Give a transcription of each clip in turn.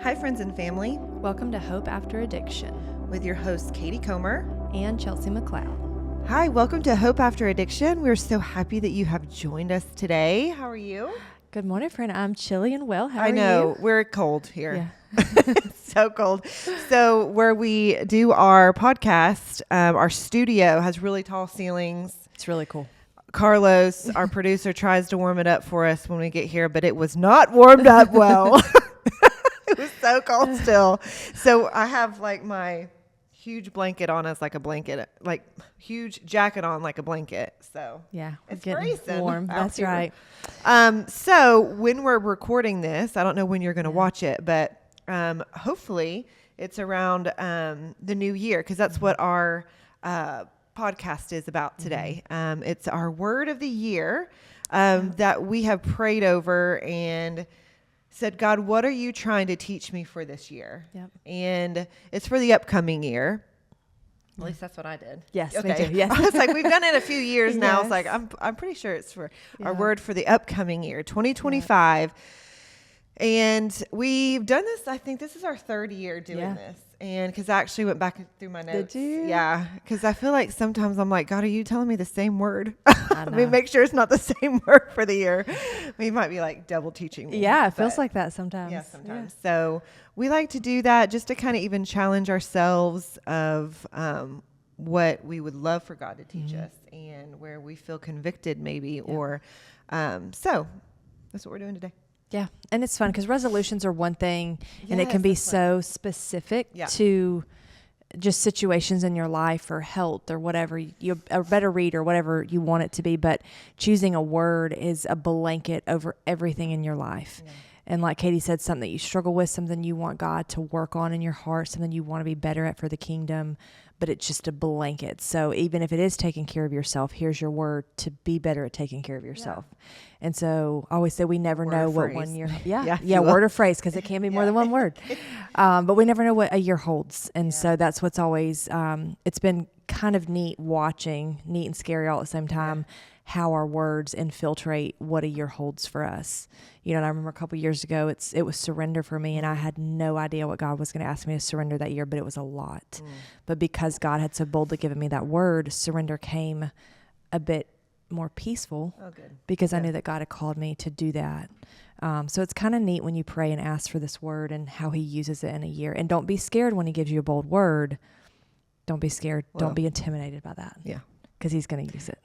Hi, friends and family, Welcome to Hope After Addiction with your hosts, Katie Comer. and Chelsea McLeod. Hi, welcome to Hope After Addiction. We're so happy that you have joined us today. How are you? Good morning, friend. I'm chilly and well. How are I know, you? we're cold here. Yeah. So cold. So where we do our podcast, our studio has really tall ceilings. It's really cool. Carlos, our producer, tries to warm it up for us when we get here, but it was not warmed up well. It was so cold still. So I have like my huge blanket on us like a blanket, like huge jacket on like a blanket. So Yeah, we're it's getting freezing warm. out That's here. right. So when we're recording this, I don't know when you're going to watch it, but hopefully it's around the new year, because that's what our podcast is about today. It's our word of the year that we have prayed over and said, God, what are you trying to teach me for this year? Yep. And it's for the upcoming year. At least that's what I did. Yes, Okay. me too. Yes. I was like, we've done it a few years now. It's Yes. like, I'm pretty sure it's for our Yeah. word for the upcoming year, 2025. And we've done this, I think this is our third year doing Yeah. this. And because I actually went back through my notes. you? Yeah. Because I feel like sometimes I'm like, God, are you telling me the same word? I I mean, know. make sure it's not the same word for the year. We might be like double teaching me. Yeah, it feels but- like that sometimes. yeah, sometimes. So we like to do that just to kind of even challenge ourselves of what we would love for God to teach us and where we feel convicted maybe, or so that's what we're doing today. Yeah, and it's fun because resolutions are one thing, and it Yes, can be that's fun. so specific Yeah. to just situations in your life or health or whatever. You're a better reader, whatever you want it to be. But choosing a word is a blanket over everything in your life. Yeah. And like Katie said, something that you struggle with, something you want God to work on in your heart, something you want to be better at for the kingdom, but it's just a blanket. So even if it is taking care of yourself, here's your word to be better at taking care of yourself. And so I always say we never Word know or what phrase. one year, Yeah, if you will. word or phrase, because it can be more than one word. But we never know what a year holds. And so that's what's always, it's been kind of neat and scary all at the same time, how our words infiltrate what a year holds for us. You know, and I remember a couple of years ago, it was surrender for me, and I had no idea what God was going to ask me to surrender that year, but it was a lot. But because God had so boldly given me that word, surrender came a bit more peaceful Oh, good. because I Yeah. knew that God had called me to do that. So it's kind of neat when you pray and ask for this word and how he uses it in a year. And don't be scared when he gives you a bold word. Don't be scared. Well, Don't be intimidated by that. Yeah. Because he's going to use it.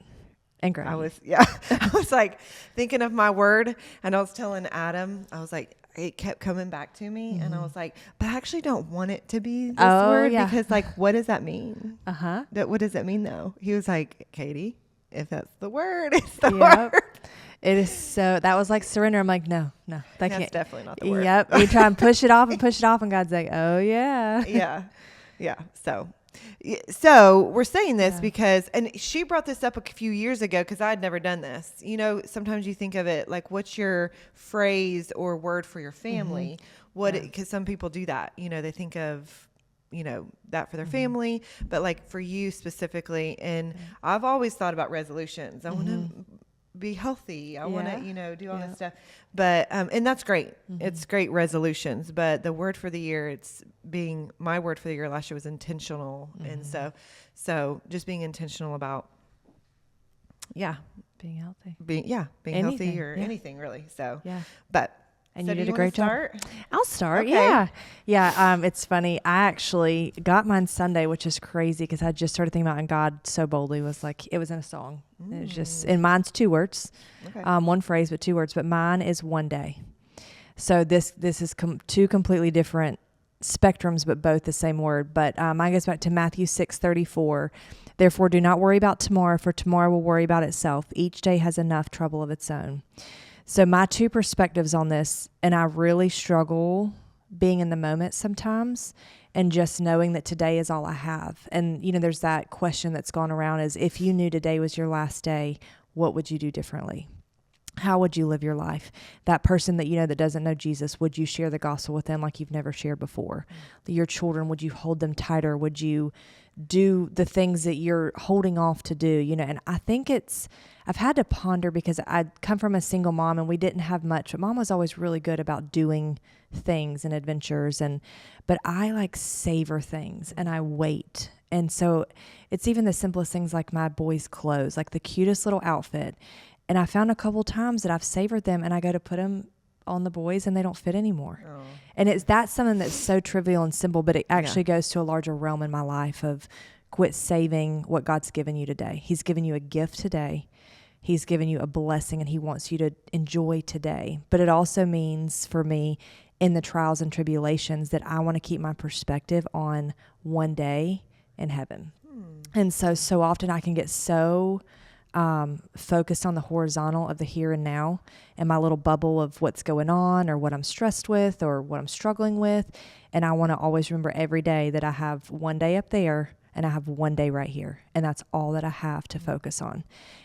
And great. I was like thinking of my word, and I was telling Adam, I was like, it kept coming back to me, and I was like, but I actually don't want it to be this Oh, word, yeah. because like, what does that mean? Uh-huh. What does that mean though? He was like, Katie, if that's the word, it's the Yep. word. It is so, that was like surrender. I'm like, no, that That's can't. definitely not the word. Yep. You try and push it off, and God's like, oh, yeah. Yeah. So we're saying this Yeah. because, and she brought this up a few years ago because I had never done this. You know, sometimes you think of it like, what's your phrase or word for your family? Because some people do that. You know, they think of, you know, that for their family, but like for you specifically. And I've always thought about resolutions. I want to be healthy. I want to, Yeah. you know, do all Yeah. this stuff. But, and that's great. It's great resolutions, but the word for the year, my word for the year last year was intentional. And so just being intentional about, Being healthy. being healthy Anything, or yeah. anything really. So, Yeah. but. And so you do did a wanna great job. start? I'll start. Okay. Yeah. Yeah. It's funny. I actually got mine Sunday, which is crazy because I just started thinking about, and God so boldly was like, it was in a song. It was just, and mine's 2 words, Okay. one phrase, but 2 words, but mine is one day. So this is 2 completely different spectrums, but both the same word. But mine goes back to Matthew 6:34. Therefore, do not worry about tomorrow, for tomorrow will worry about itself. Each day has enough trouble of its own. So my 2 perspectives on this, and I really struggle being in the moment sometimes and just knowing that today is all I have. And, you know, there's that question that's gone around is, if you knew today was your last day, what would you do differently? how would you live your life? That person that you know that doesn't know Jesus, would you share the gospel with them like you've never shared before? Your children, would you hold them tighter? Would you do the things that you're holding off to do? You know, and I think I've had to ponder, because I come from a single mom and we didn't have much, but mom was always really good about doing things and adventures, but I like savor things and I wait. And so it's even the simplest things like my boys' clothes, like the cutest little outfit. And I found a couple times that I've savored them and I go to put them on the boys and they don't fit anymore. Oh. And that's something that's so trivial and simple, but it actually goes to a larger realm in my life of quit saving what God's given you today. He's given you a gift today. He's given you a blessing and he wants you to enjoy today. But it also means for me in the trials and tribulations that I want to keep my perspective on one day in heaven. And so often I can get so focused on the horizontal of the here and now and my little bubble of what's going on or what I'm stressed with or what I'm struggling with. And I want to always remember every day that I have one day up there and I have one day right here. And that's all that I have to focus on.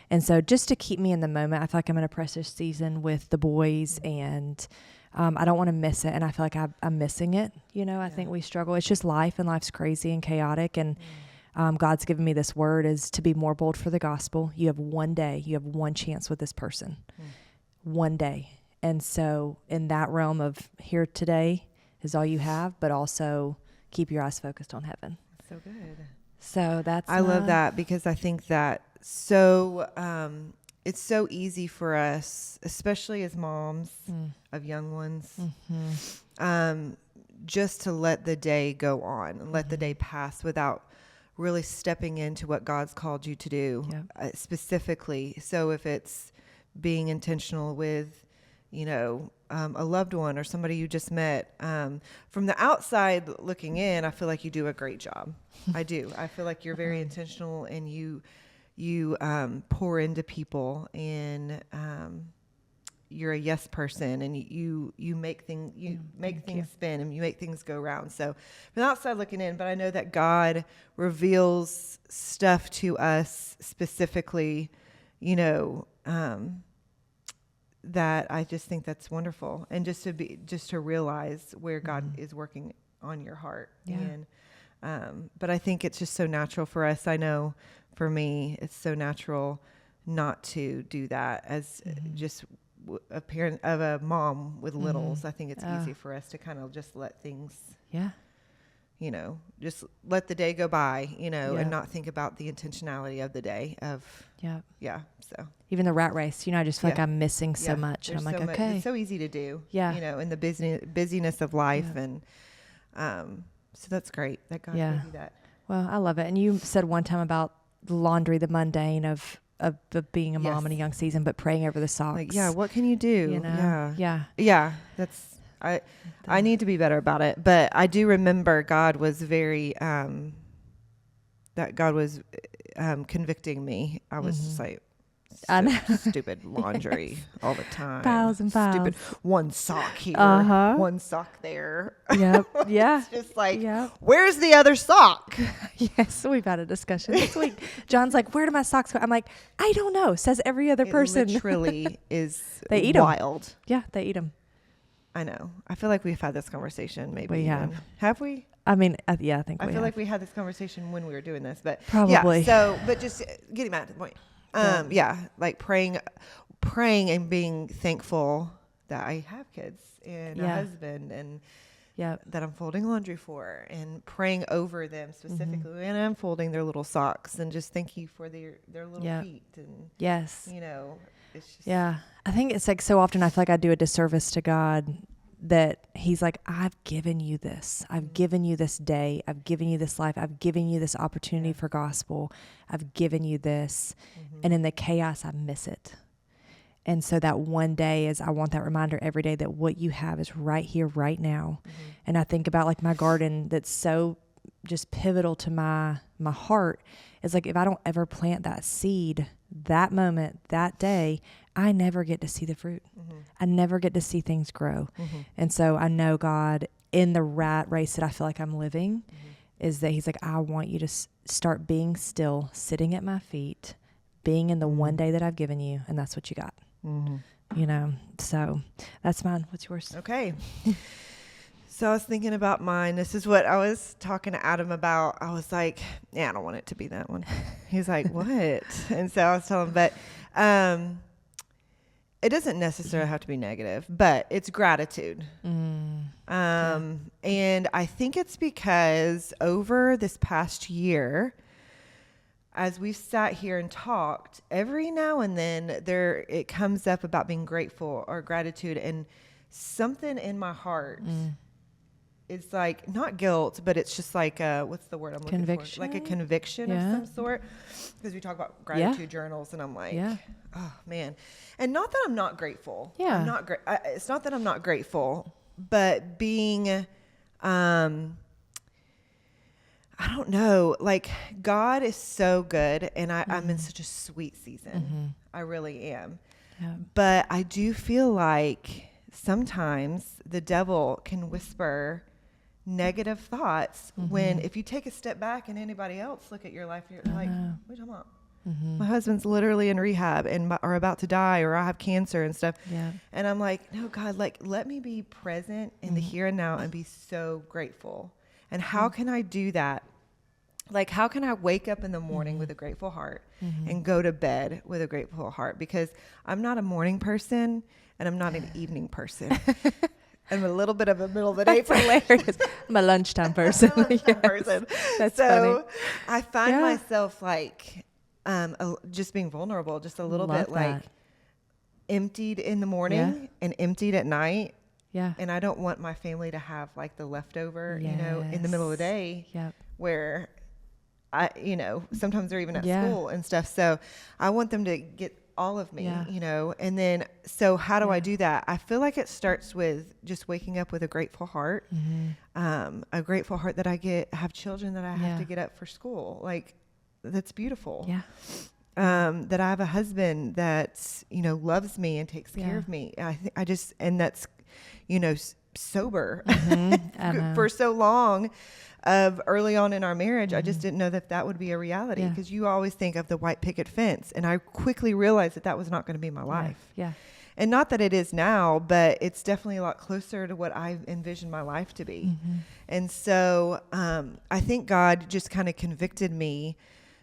And so just to keep me in the moment, I feel like I'm in a precious season with the boys and I don't want to miss it. And I feel like I'm missing it. You know, I think we struggle. It's just life and life's crazy and chaotic. And God's given me this word is to be more bold for the gospel. You have one day, you have one chance with this person, one day. And so in that realm of here today is all you have, but also keep your eyes focused on heaven. So good. So I love that because I think that it's so easy for us, especially as moms of young ones, just to let the day go on and let the day pass without really stepping into what God's called you to do specifically. So if it's being intentional with, you know, a loved one or somebody you just met, from the outside looking in, I feel like you do a great job. I do. I feel like you're very intentional and you pour into people and you're a yes person and you make things spin and you make things go round. So from the outside looking in, but I know that God reveals stuff to us specifically, you know, that I just think that's wonderful. And just to realize where God is working on your heart. Yeah. And, but I think it's just so natural for us. I know for me, it's so natural not to do that as just a parent of a mom with littles. I think it's easy for us to kind of just let things, you know, just let the day go by, you know, and not think about the intentionality of the day of, so. Even the rat race, you know, I just feel like I'm missing so much. And I'm like, okay. It's so easy to do, you know, in the busyness of life. And so that's great that God gave you that. Well, I love it. And you said one time about laundry, the mundane of being a mom in a young season, but praying over the socks. Like, what can you do? You know? Yeah. That's, I need to be better about it, but I do remember God was very, that God was, convicting me. I was just like, stupid laundry all the time. Piles and piles. Stupid one sock here, one sock there. Yep. Yeah. It's just like, where's the other sock? Yes, we've had a discussion this week. John's like, where do my socks go? I'm like, I don't know. Says every other person. It literally is they eat wild. Them. Yeah, they eat them. I know. I feel like we've had this conversation. Maybe we have. Have we? I mean, I think we have. I feel like we had this conversation when we were doing this, but probably. Yeah, so, but just getting back to the point. Like praying and being thankful that I have kids and a husband and that I'm folding laundry for and praying over them specifically and I'm folding their little socks and just thank you for their little feet and you know, it's just I think it's like so often I feel like I do a disservice to God that he's like, I've given you this. I've given you this day. I've given you this life. I've given you this opportunity for gospel. I've given you this. And in the chaos, I miss it. And so that one day is I want that reminder every day that what you have is right here, right now. And I think about like my garden that's so just pivotal to my heart is like if I don't ever plant that seed, that moment, that day, I never get to see the fruit. I never get to see things grow. And so I know God in the rat race that I feel like I'm living is that he's like, I want you to start being still, sitting at my feet, being in the one day that I've given you. And that's what you got. So that's mine. What's yours? Okay. So I was thinking about mine. This is what I was talking to Adam about. I was like, yeah, I don't want it to be that one. He's like, what? And so I was telling him, but it doesn't necessarily have to be negative, but it's gratitude. And I think it's because over this past year, as we've sat here and talked, every now and then it comes up about being grateful or gratitude, and something in my heart is like not guilt, but it's just like what's the word I'm looking for? Like a conviction of some sort. Because we talk about gratitude journals, and I'm like, oh man, and not that I'm not grateful. I'm not great. It's not that I'm not grateful, but being I don't know. Like, God is so good, and I'm in such a sweet season. I really am. Yeah. But I do feel like sometimes the devil can whisper negative thoughts when, if you take a step back and anybody else look at your life, you're like, what are you talking about? My husband's literally in rehab and are about to die, or I have cancer and stuff. Yeah. And I'm like, no, God, like, let me be present in the here and now and be so grateful. And how can I do that? Like, how can I wake up in the morning with a grateful heart and go to bed with a grateful heart? Because I'm not a morning person and I'm not an evening person. I'm a little bit of a middle of the day person. I'm a lunchtime person. Person. That's so funny. I find myself like just being vulnerable, just a little bit like emptied in the morning and emptied at night. Yeah. And I don't want my family to have like the leftover, in the middle of the day where sometimes they're even at school and stuff. So I want them to get all of me, and then, so how do I do that? I feel like it starts with just waking up with a grateful heart, a grateful heart that I have children that I have to get up for school. Like, that's beautiful. Yeah. That I have a husband that, loves me and takes care of me. And that's, sober for so long. Early on in our marriage, I just didn't know that would be a reality, because you always think of the white picket fence, and I quickly realized that was not going to be my life. Yeah. And not that it is now, but it's definitely a lot closer to what I envisioned my life to be. And so I think God just kind of convicted me.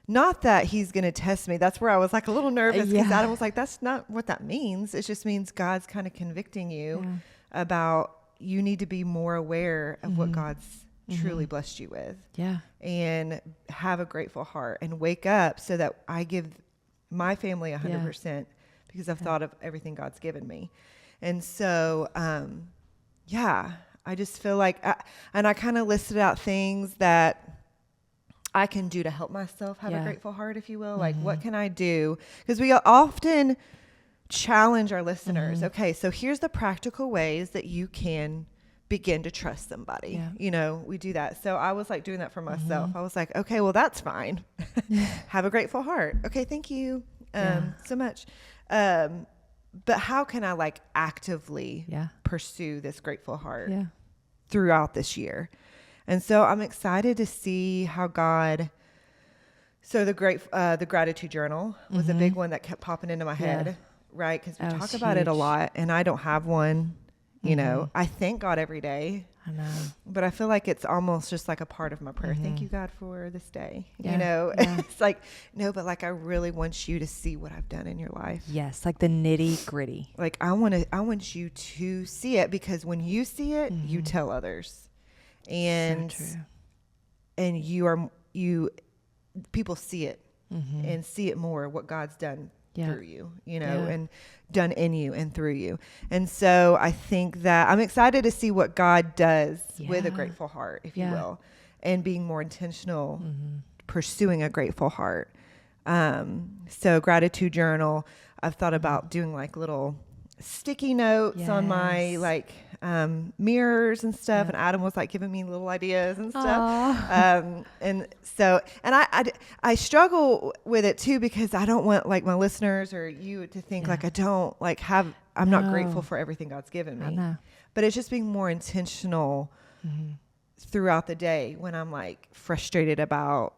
Not that he's going to test me. That's where I was like a little nervous, because Adam was like, that's not what that means. It just means God's kind of convicting you about, you need to be more aware of what God's truly blessed you with. Yeah. And have a grateful heart and wake up so that I give my family 100% because I've thought of everything God's given me. And so, I just feel like, I kind of listed out things that I can do to help myself have a grateful heart, if you will. Like, what can I do? Because we often challenge our listeners. Okay, so here's the practical ways that you can begin to trust somebody. We do that. So I was like doing that for myself. I was like, okay, well, that's fine. Have a grateful heart. Okay. Thank you so much. But how can I like actively pursue this grateful heart throughout this year? And so I'm excited to see how God, so the gratitude journal was a big one that kept popping into my head, right? Because we talk about it a lot, and I don't have one. I thank God every day. I know. But I feel like it's almost just like a part of my prayer. Thank you, God, for this day. It's like, no, but like, I really want you to see what I've done in your life. Yes. Like the nitty gritty. Like, I want you to see it, because when you see it, you tell others. And, so true. And people see it and see it more, what God's done through you, and done in you and through you. And so I think that I'm excited to see what God does with a grateful heart, if you will, and being more intentional, pursuing a grateful heart. So gratitude journal, I've thought about doing like little sticky notes on my like mirrors and stuff, and Adam was like giving me little ideas and stuff. And so, and I struggle with it too, because I don't want like my listeners or you to think like I don't like I'm not grateful for everything God's given me. But it's just being more intentional throughout the day when I'm like frustrated about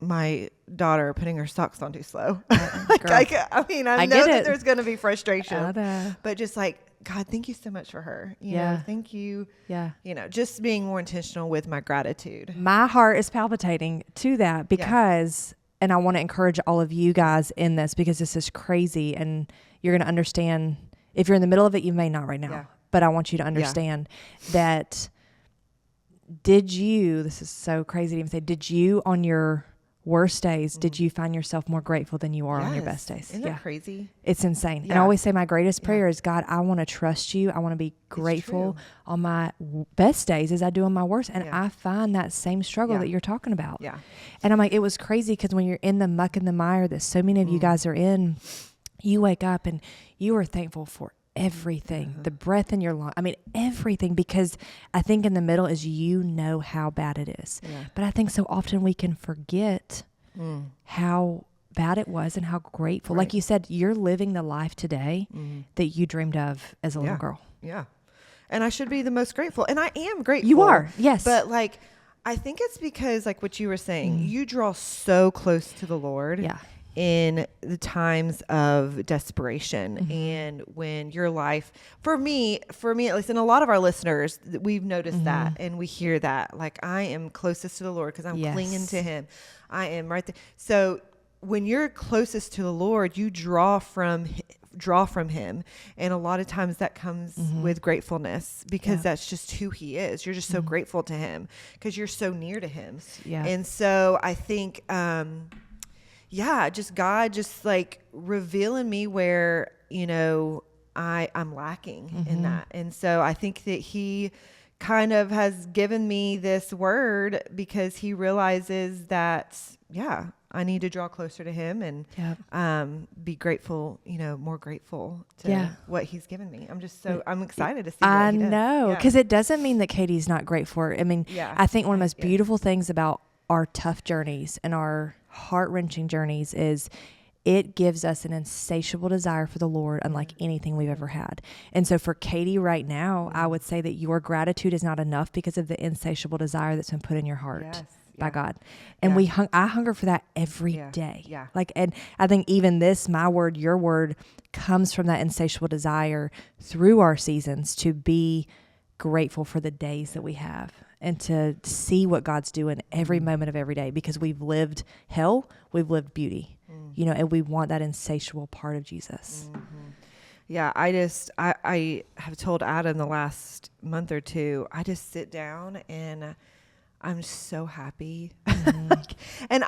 my daughter putting her socks on too slow. Girl. I mean, I know get that it. there's going to be frustration, I know. but just like, God, thank you so much for her. You Yeah. know, thank you. Yeah. You know, just being more intentional with my gratitude. My heart is palpitating to that because, and I want to encourage all of you guys in this because this is crazy and you're going to understand. If you're in the middle of it, you may not right now, Yeah. but I want you to understand that this is so crazy to even say, did you on your worst days, did you find yourself more grateful than you are on your best days? Isn't that crazy? It's insane. And I Yeah. always say my greatest prayer is, God, I want to trust you. I want to be grateful on my best days as I do on my worst. And I find that same struggle that you're talking about. Yeah. And I'm like, it was crazy because when you're in the muck and the mire that so many of you guys are in, you wake up and you are thankful for everything, the breath in your lung. I mean, everything, because I think in the middle is, you know how bad it is. Yeah. But I think so often we can forget how bad it was and how grateful. Like you said, you're living the life today that you dreamed of as a little girl. Yeah. And I should be the most grateful. And I am grateful. You are, yes. But like, I think it's because like what you were saying, you draw so close to the Lord. Yeah. In the times of desperation and when your life, for me at least, and a lot of our listeners, we've noticed that and we hear that, like, I am closest to the Lord because I'm clinging to him. I am right there. So when you're closest to the Lord, you draw from him, and a lot of times that comes with gratefulness because that's just who he is. You're just so grateful to him because you're so near to him. And so I think just God just like revealing me where, you know, I'm lacking in that. And so I think that he kind of has given me this word because he realizes that, I need to draw closer to him and be grateful, you know, more grateful to what he's given me. I'm excited to see what I he does. know, because it doesn't mean that Katie's not grateful. I mean, I think one of the most beautiful things about our tough journeys and our heart-wrenching journeys is it gives us an insatiable desire for the Lord unlike anything we've ever had. And so for Katie right now, I would say that your gratitude is not enough because of the insatiable desire that's been put in your heart by God. And I hunger for that every day. Yeah. Like, and I think even this, my word, your word, comes from that insatiable desire through our seasons to be grateful for the days that we have and to see what God's doing every moment of every day, because we've lived hell, we've lived beauty, you know, and we want that insatiable part of Jesus. Yeah, I have told Adam the last month or two, I just sit down and I'm so happy. and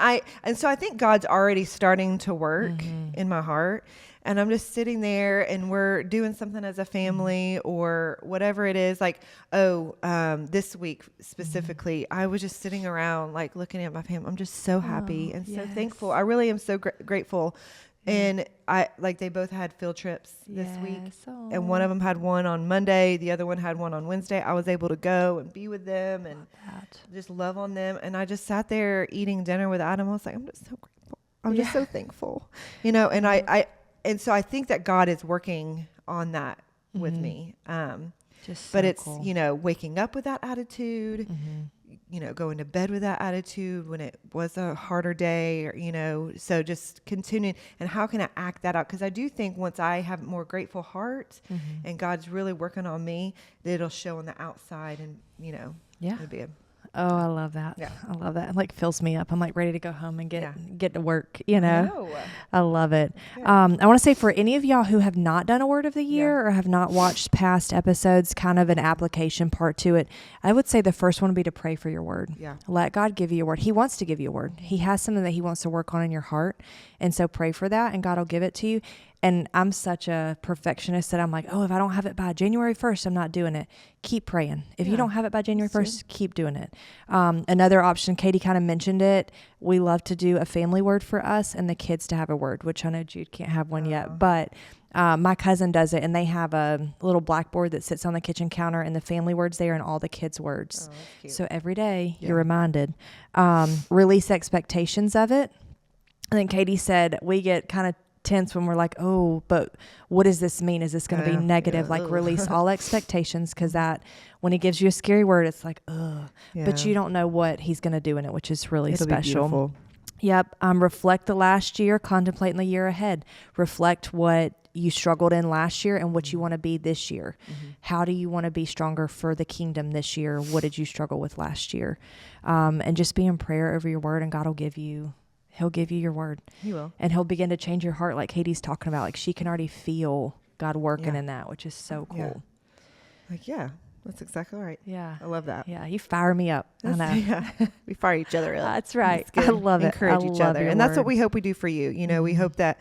so I think God's already starting to work in my heart, and I'm just sitting there and we're doing something as a family or whatever it is. Like, this week specifically, I was just sitting around like looking at my family. I'm just so happy and so thankful. I really am so grateful. And they both had field trips this week, and one of them had one on Monday. The other one had one on Wednesday. I was able to go and be with them and just love on them. And I just sat there eating dinner with Adam. I was like, I'm just so grateful. I'm just so thankful, you know, and and so I think that God is working on that with me. But it's, cool. You know, waking up with that attitude, you know, going to bed with that attitude when it was a harder day, or, you know, so just continuing. And how can I act that out? Because I do think once I have a more grateful heart and God's really working on me, that it'll show on the outside, and, you know, it'll be Oh, I love that. Yeah. I love that. It like fills me up. I'm like ready to go home and get to work, you know. I love it. I want to say, for any of y'all who have not done a word of the year or have not watched past episodes, kind of an application part to it, I would say the first one would be to pray for your word. Yeah. Let God give you a word. He wants to give you a word. He has something that he wants to work on in your heart. And so pray for that and God will give it to you. And I'm such a perfectionist that I'm like, if I don't have it by January 1st, I'm not doing it. Keep praying. If you don't have it by January 1st, keep doing it. Another option, Katie kind of mentioned it. We love to do a family word for us and the kids to have a word, which I know Jude can't have one yet, but my cousin does it, and they have a little blackboard that sits on the kitchen counter, and the family words there and all the kids' words. So every day you're reminded. Release expectations of it. I think Katie said we get kind of tense when we're like, but what does this mean? Is this going to be negative? Like, release all expectations, because that when he gives you a scary word, it's like, but you don't know what he's going to do in it, which is really special. Yep. Reflect the last year, contemplate in the year ahead. Reflect what you struggled in last year and what you want to be this year. How do you want to be stronger for the kingdom this year? What did you struggle with last year? And just be in prayer over your word, and God will He'll give you your word. He will. And He'll begin to change your heart, like Katie's talking about. Like, she can already feel God working in that, which is so cool. Yeah. Like, yeah, that's exactly right. Yeah. I love that. Yeah. You fire me up. I know. Yeah. We fire each other up. That's right. It's good. I love it. Encourage I each love other. your And that's what word. we hope we do for you. You know, we hope that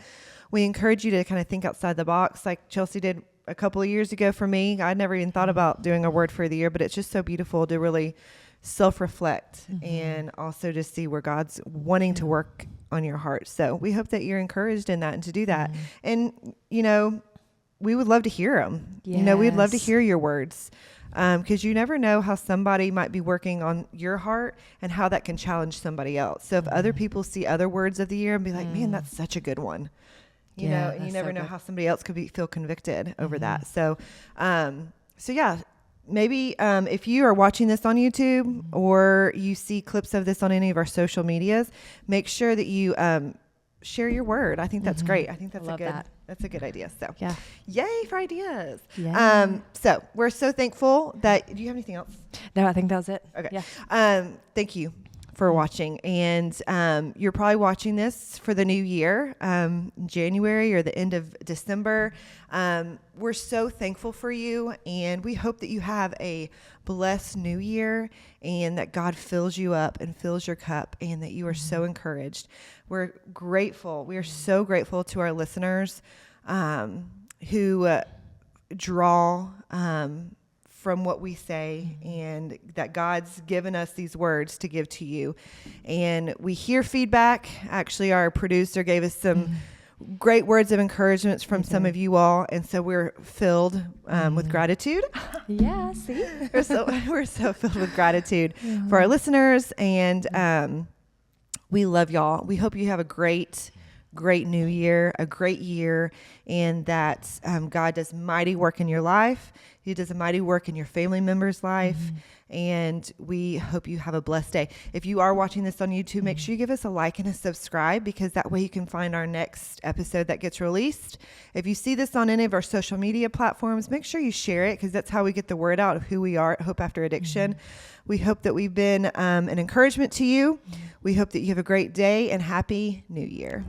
we encourage you to kind of think outside the box like Chelsea did a couple of years ago for me. I never even thought about doing a word for the year, but it's just so beautiful to really self-reflect and also just see where God's wanting to work on your heart. So we hope that you're encouraged in that and to do that. And, you know, we would love to hear them. You know, we'd love to Yes. hear your words. Because you never know how somebody might be working on your heart and how that can challenge somebody else. So if other people see other words of the year and be like, man, that's such a good one, you Yeah, know, and you that's never so know good. how somebody else could feel convicted over that. So, so yeah, maybe if you are watching this on YouTube or you see clips of this on any of our social medias, make sure that you share your word. I think that's great. I think that's love that. that's a good idea. So Yeah. yay for ideas. Yeah. So we're so thankful that, do you have anything else? No, I think that was it. Okay. Yeah. Thank you for watching. And you're probably watching this for the new year, January or the end of December. We're so thankful for you, and we hope that you have a blessed new year and that God fills you up and fills your cup and that you are so encouraged. We're grateful. We are so grateful to our listeners who draw from what we say, and that God's given us these words to give to you. And we hear feedback. Actually, our producer gave us some great words of encouragement from some of you all. And so we're filled with gratitude. Yeah. See? We're so filled with gratitude for our listeners. And we love y'all. We hope you have a great new year, a great year, and that God does mighty work in your life. He does a mighty work in your family member's life. And we hope you have a blessed day. If you are watching this on YouTube, make sure you give us a like and a subscribe, because that way you can find our next episode that gets released. If you see this on any of our social media platforms, make sure you share it, because that's how we get the word out of who we are at Hope After Addiction. We hope that we've been an encouragement to you. We hope that you have a great day and Happy New Year.